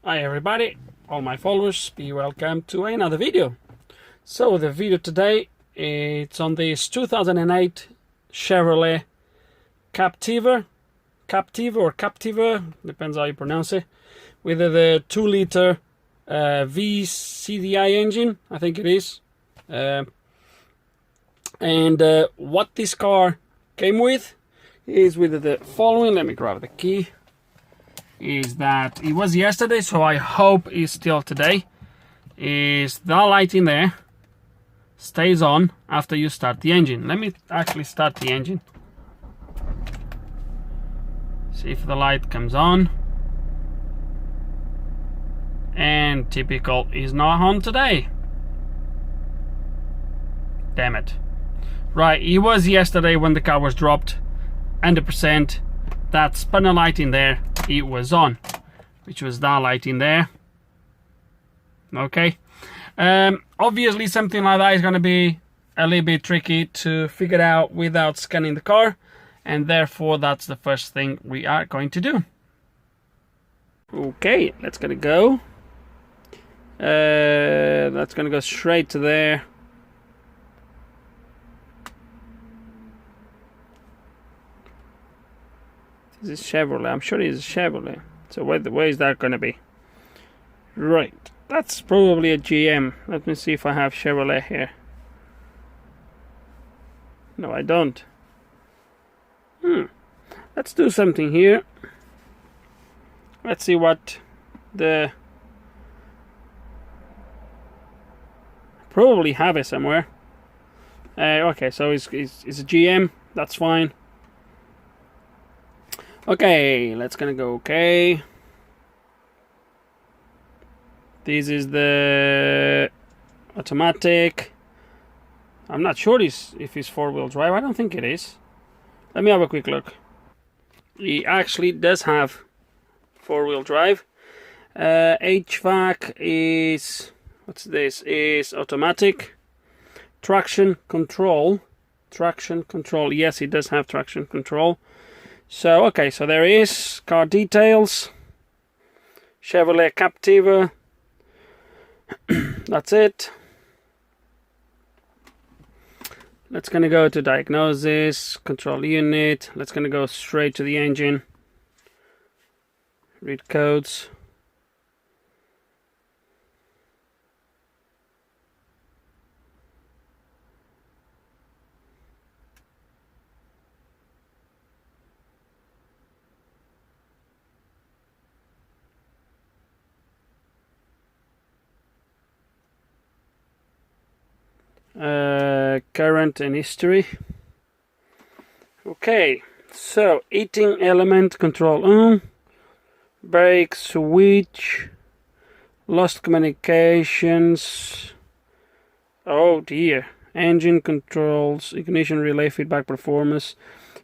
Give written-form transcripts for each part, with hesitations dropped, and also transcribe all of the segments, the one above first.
Hi everybody, all my followers, be welcome to another video. So the video today, it's on this 2008 Chevrolet Captiva, depends how you pronounce it, with the 2-liter VCDI engine, I think it is. What this car came with is with the following. Let me grab the key. Is that it was yesterday, so I hope it's still today. Is the light in there stays on after you start the engine. Let me actually start the engine, see if the light comes on. And typical is not on today. Damn it. Right, it was yesterday when the car was dropped 100%. That spinner light in there, it was on, which was that light in there. Okay, obviously something like that is going to be a little bit tricky to figure out without scanning the car, and therefore that's the first thing we are going to do. Okay, that's gonna go. That's gonna go straight to there. This is Chevrolet. I'm sure it's a Chevrolet. So where is that going to be? Right. That's probably a GM. Let me see if I have Chevrolet here. No, I don't. Let's do something here. Let's see what the... Probably have it somewhere. Okay, so it's a GM. That's fine. Okay, let's gonna go okay. This is the automatic. I'm not sure if it's 4-wheel drive. I don't think it is. Let me have a quick look. It actually does have 4-wheel drive. HVAC is, what's this? Is automatic. Traction control. Yes, it does have traction control. So, okay, so there is car details, Chevrolet Captiva, that's it. Let's gonna go to diagnosis, control unit, let's gonna go straight to the engine, read codes. Current and history. Okay, so heating element control on, brake switch, lost communications. Oh dear, engine controls, ignition relay, feedback performance.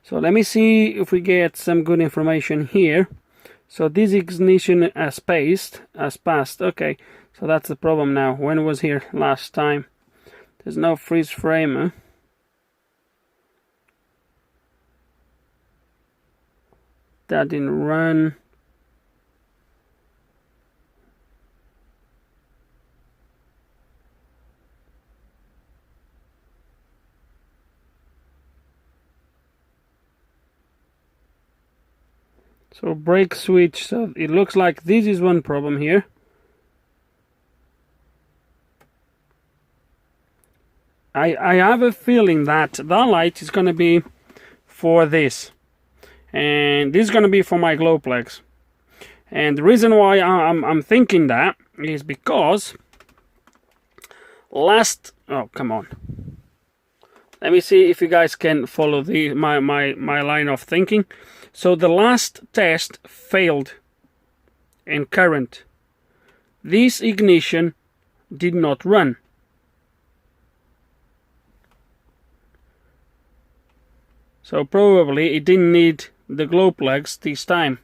So let me see if we get some good information here. So this ignition has passed. Okay, so that's the problem now. When it was here last time? There's no freeze frame, huh? That didn't run. So brake switch, so it looks like this is one problem here. I have a feeling that the light is going to be for this, and this is going to be for my glow plugs. And the reason why I'm thinking that is because oh come on, let me see if you guys can follow my line of thinking. So the last test failed in current. This ignition did not run. So probably it didn't need the glow plugs this time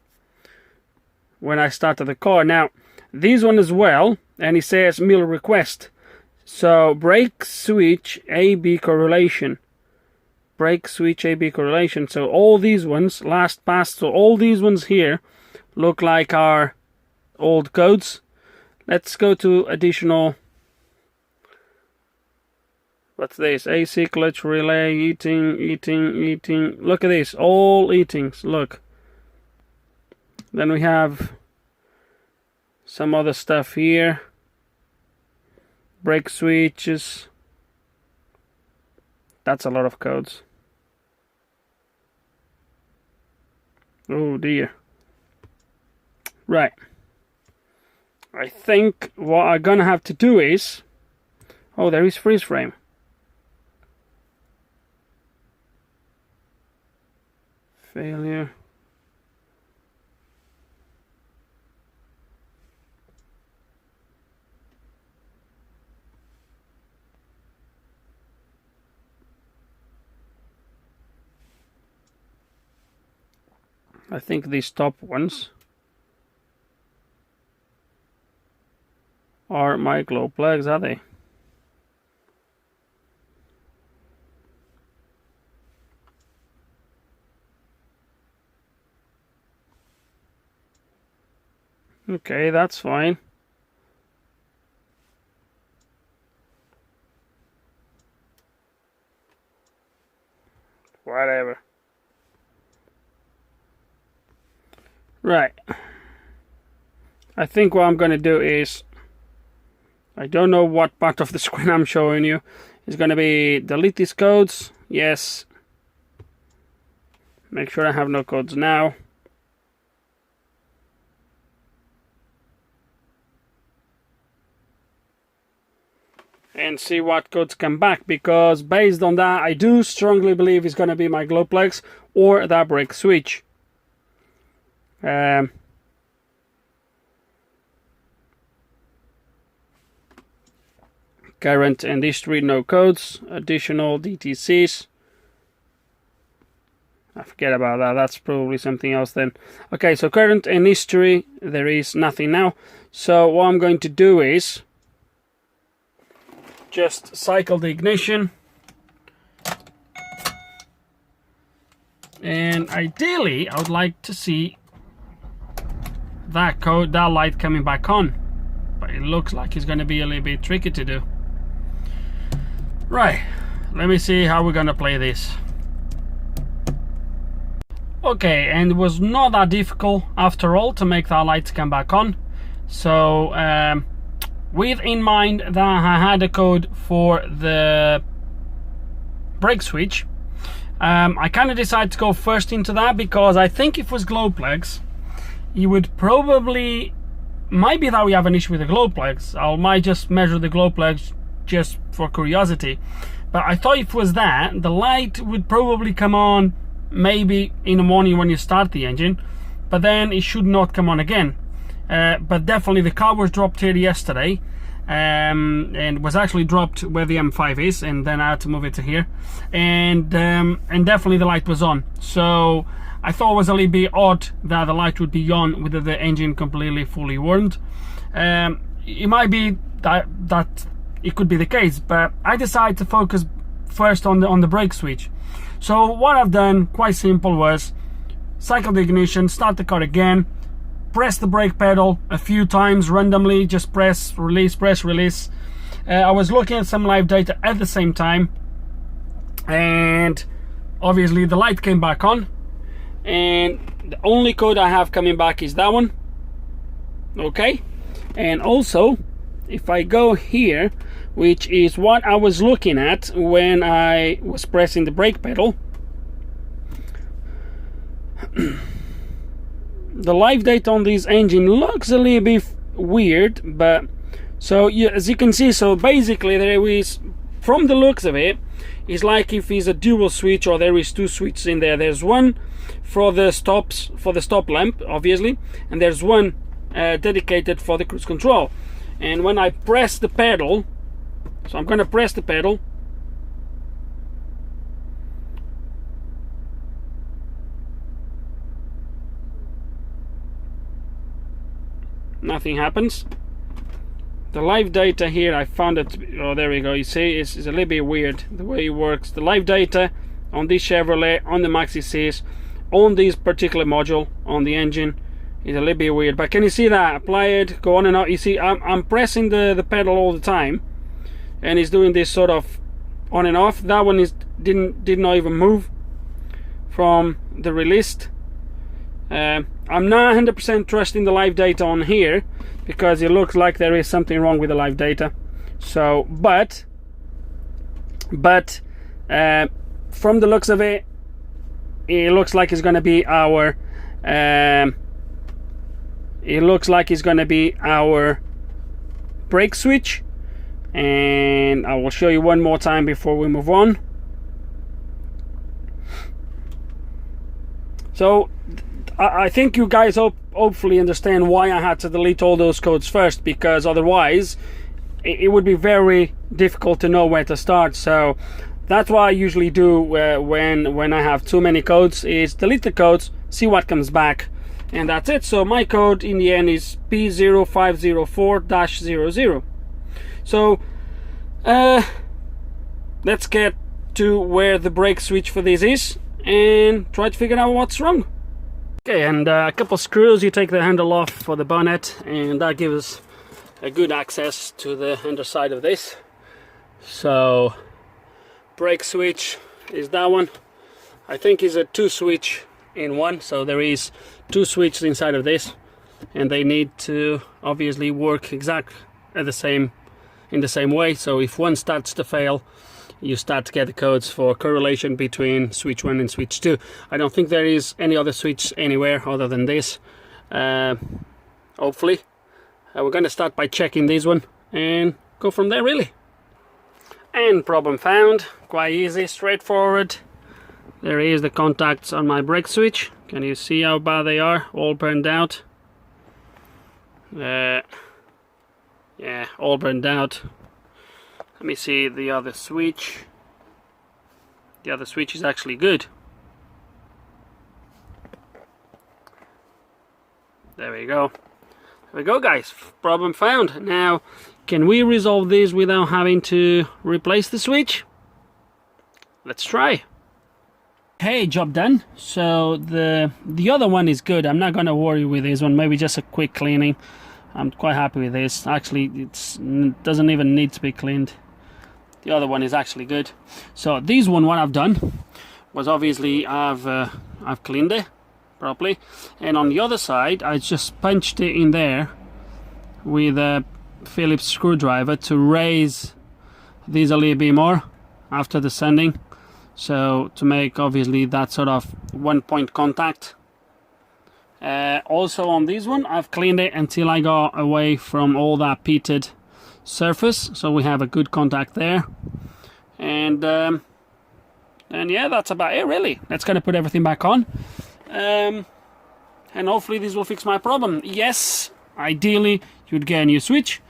when I started the car. Now, this one as well, and it says mill request. So brake switch AB correlation. Brake switch AB correlation. So all these ones last passed. So all these ones here look like are old codes. Let's go to additional. What's this? AC, clutch, relay, eating. Look at this, all eatings, look. Then we have some other stuff here. Brake switches. That's a lot of codes. Oh dear. Right. I think what I'm gonna have to do is... Oh, there is freeze frame. Failure. I think these top ones are my glow plugs, are they? Okay, that's fine. Whatever. Right. I think what I'm going to do is, I don't know what part of the screen I'm showing you. It's going to be delete these codes. Yes. Make sure I have no codes now. And see what codes come back, because based on that I do strongly believe it's going to be my glow plugs or that brake switch. Current and history, no codes. Additional DTCs. I forget about that, that's probably something else then. Okay, so current and history, there is nothing now. So what I'm going to do is just cycle the ignition, and ideally I would like to see that code, that light coming back on, but it looks like it's going to be a little bit tricky to do. Right, let me see how we're going to play this. Okay, and it was not that difficult after all to make that light come back on. So with in mind that I had a code for the brake switch, I kind of decided to go first into that, because I think if it was glow plugs, you would probably, might be that we have an issue with the glow plugs. I might just measure the glow plugs just for curiosity, but I thought if it was that, the light would probably come on maybe in the morning when you start the engine, but then it should not come on again. But definitely the car was dropped here yesterday, and was actually dropped where the M5 is, and then I had to move it to here, and definitely the light was on. So I thought it was a little bit odd that the light would be on with the engine completely fully warmed. It might be that it could be the case, but I decided to focus first on the brake switch. So what I've done, quite simple, was cycle the ignition, start the car again, press the brake pedal a few times randomly, just press release. I was looking at some live data at the same time, and obviously the light came back on, and the only code I have coming back is that one. Okay, and also if I go here, which is what I was looking at when I was pressing the brake pedal, the live data on this engine looks a little bit weird, but so as you can see, so basically there is, from the looks of it, it's like if it's a dual switch, or there is two switches in there. There's one for the stops, for the stop lamp obviously, and there's one dedicated for the cruise control. And when I press the pedal, so I'm going to press the pedal, nothing happens. The live data here, I found it, oh there we go, you see it's a little bit weird the way it works. The live data on this Chevrolet, on the Maxi Cs, on this particular module, on the engine, is a little bit weird. But can you see that? Apply it, go on and off. You see, I'm pressing the pedal all the time, and it's doing this sort of on and off. That one did not even move from the release. I'm not 100% trusting the live data on here, because it looks like there is something wrong with the live data. So, but from the looks of it, it looks like it's going to be our brake switch, and I will show you one more time before we move on. So I think you guys hopefully understand why I had to delete all those codes first, because otherwise it would be very difficult to know where to start. So that's what I usually do when I have too many codes, is delete the codes, see what comes back, and that's it. So my code in the end is P0504-00. So let's get to where the brake switch for this is and try to figure out what's wrong. Okay, and a couple of screws, you take the handle off for the bonnet, and that gives a good access to the underside of this. So brake switch is that one. I think is a 2-switch in one, so there is 2 switches inside of this, and they need to obviously work exactly in the same way. So if one starts to fail, you start to get the codes for correlation between switch 1 and switch 2. I don't think there is any other switch anywhere other than this. Hopefully we're going to start by checking this one and go from there, really. And problem found. Quite easy, straightforward. There is the contacts on my brake switch. Can you see how bad they are? All burned out. Yeah, all burned out. Let me see the other switch. The other switch is actually good. There we go. There we go, guys. Problem found. Now, can we resolve this without having to replace the switch? Let's try. Hey, job done. So the other one is good. I'm not gonna worry with this one. Maybe just a quick cleaning. I'm quite happy with this. Actually, it doesn't even need to be cleaned. The other one is actually good. So this one, what I've done was obviously I've cleaned it properly, and on the other side I just punched it in there with a Phillips screwdriver to raise these a little bit more after the sanding, so to make obviously that sort of 1-point contact. Also on this one, I've cleaned it until I got away from all that pitted surface, so we have a good contact there. And yeah, that's about it, really. Let's kind of put everything back on, and hopefully this will fix my problem. Yes, ideally you'd get a new switch.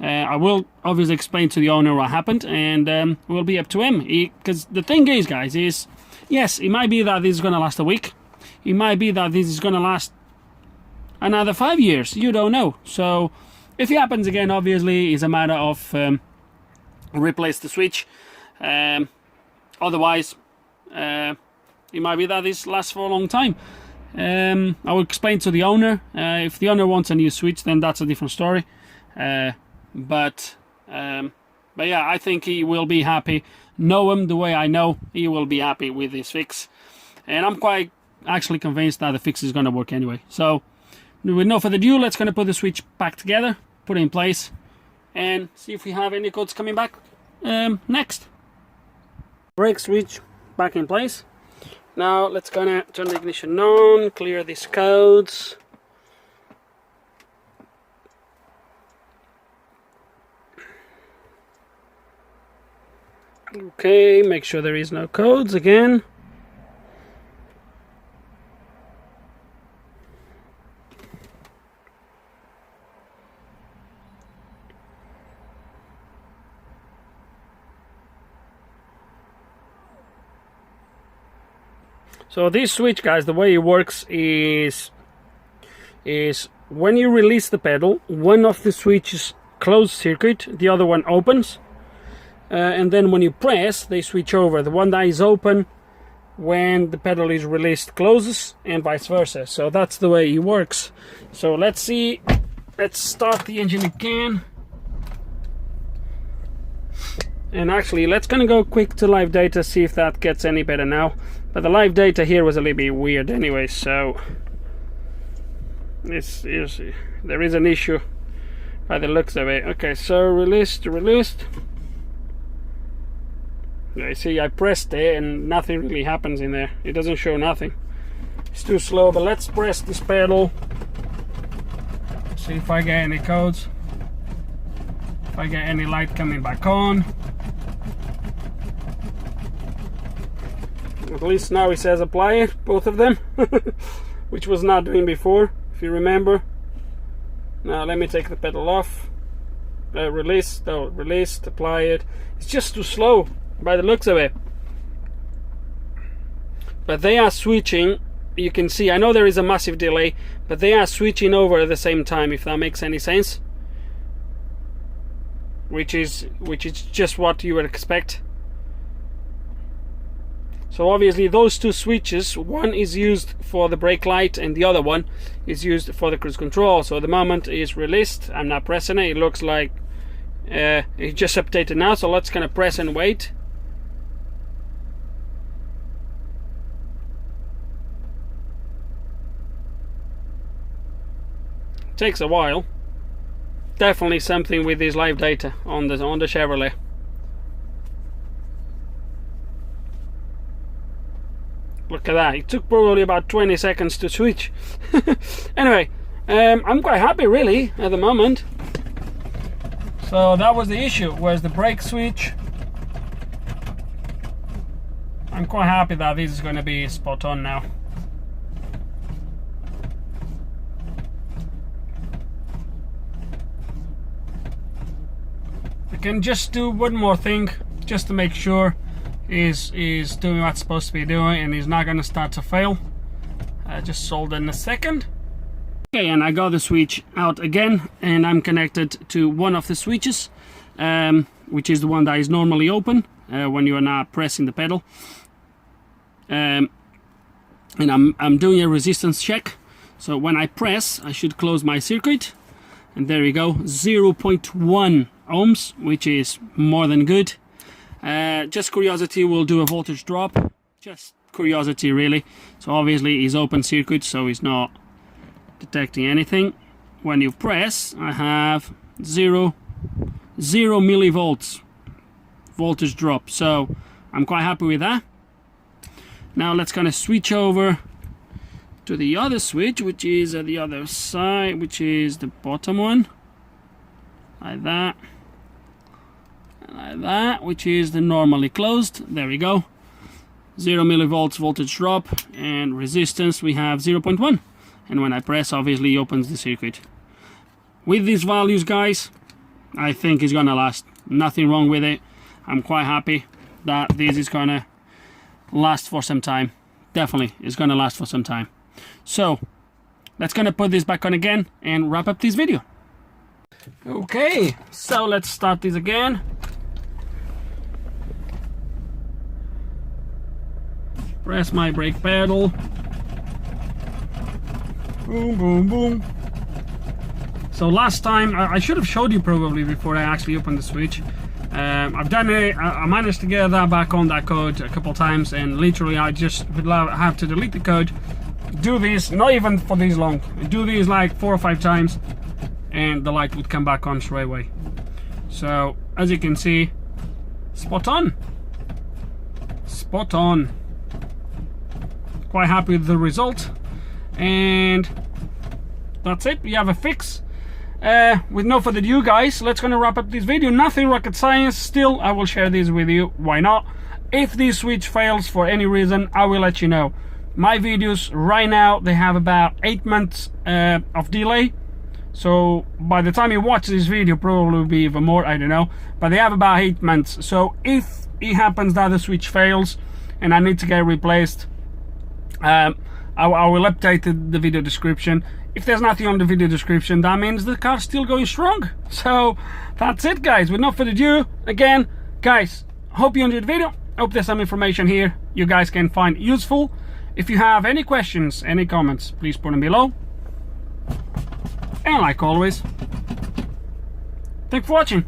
I will obviously explain to the owner what happened, and it will be up to him. Because the thing is, guys, is yes, it might be that this is going to last a week. It might be that this is going to last another 5 years. You don't know. So if it happens again, obviously it's a matter of replace the switch. Otherwise, it might be that this lasts for a long time. I will explain to the owner. If the owner wants a new switch, then that's a different story. But yeah, I think he will be happy. Know him the way I know, he will be happy with this fix, and I'm quite actually convinced that the fix is going to work anyway. So with no further ado, let's going to put the switch back together, put it in place, and see if we have any codes coming back next. Brake switch back in place. Now let's gonna turn the ignition on, clear these codes. Okay, make sure there is no codes again. So this switch, guys, the way it works is when you release the pedal, one of the switches closed circuit, the other one opens. And then when you press, they switch over. The one that is open when the pedal is released closes, and vice versa. So that's the way it works. So let's see, let's start the engine again. And actually, let's gonna go quick to live data, see if that gets any better now. But the live data here was a little bit weird anyway, so there is an issue by the looks of it. Okay, so released. You see, I pressed it and nothing really happens in there. It doesn't show nothing. It's too slow, but let's press this pedal. See if I get any codes. If I get any light coming back on. At least now it says apply it, both of them. Which was not doing before, if you remember. Now let me take the pedal off. Released, apply it. It's just too slow by the looks of it. But they are switching, you can see, I know there is a massive delay, but they are switching over at the same time, if that makes any sense. Which is just what you would expect. So obviously those two switches, one is used for the brake light and the other one is used for the cruise control. So the moment is released, I'm not pressing it, it looks like it just updated now, so let's kind of press and wait. Takes a while. Definitely something with this live data on the Chevrolet. Look at that, it took probably about 20 seconds to switch. Anyway, I'm quite happy really at the moment. So that was the issue, was the brake switch. I'm quite happy that this is going to be spot on now. I can just do one more thing just to make sure is doing what it's supposed to be doing and is not going to start to fail. Just solder in a second. Okay, and I got the switch out again and I'm connected to one of the switches, which is the one that is normally open when you are not pressing the pedal. And I'm doing a resistance check. So when I press, I should close my circuit, and there we go, 0.1 ohms, which is more than good. Just curiosity, we'll do a voltage drop, just curiosity really. So obviously it's open circuit, so it's not detecting anything. When you press, I have 0 millivolts voltage drop, so I'm quite happy with that. Now let's kind of switch over to the other switch, which is at the other side, which is the bottom one, like that. Like that, which is the normally closed. There we go, 0 millivolts voltage drop, and resistance we have 0.1, and when I press, obviously it opens the circuit. With these values, guys, I think it's gonna last. Nothing wrong with it. I'm quite happy that this is gonna last for some time. Definitely it's gonna last for some time. So let's gonna put this back on again and wrap up this video. Okay, so let's start this again. Press my brake pedal. Boom, boom, boom. So last time, I should have showed you probably before I actually opened the switch. I've done it, I managed to get that back on that code a couple times, and literally I just would have to delete the code, do this, not even for this long, do these like 4 or 5 times, and the light would come back on straight away. So as you can see, spot on. Spot on. Quite happy with the result, and that's it. We have a fix. With no further ado, guys, let's gonna wrap up this video. Nothing rocket science. Still, I will share this with you. Why not? If this switch fails for any reason, I will let you know. My videos right now, they have about 8 months of delay. So by the time you watch this video, probably will be even more, I don't know, but they have about 8 months. So if it happens that the switch fails and I need to get replaced, I will update the video description. If there's nothing on the video description, that means the car's still going strong. So that's it, guys. With no further ado, again, guys, hope you enjoyed the video. Hope there's some information here. you guys can find useful. If you have any questions, any comments, please put them below. And like always, thanks for watching.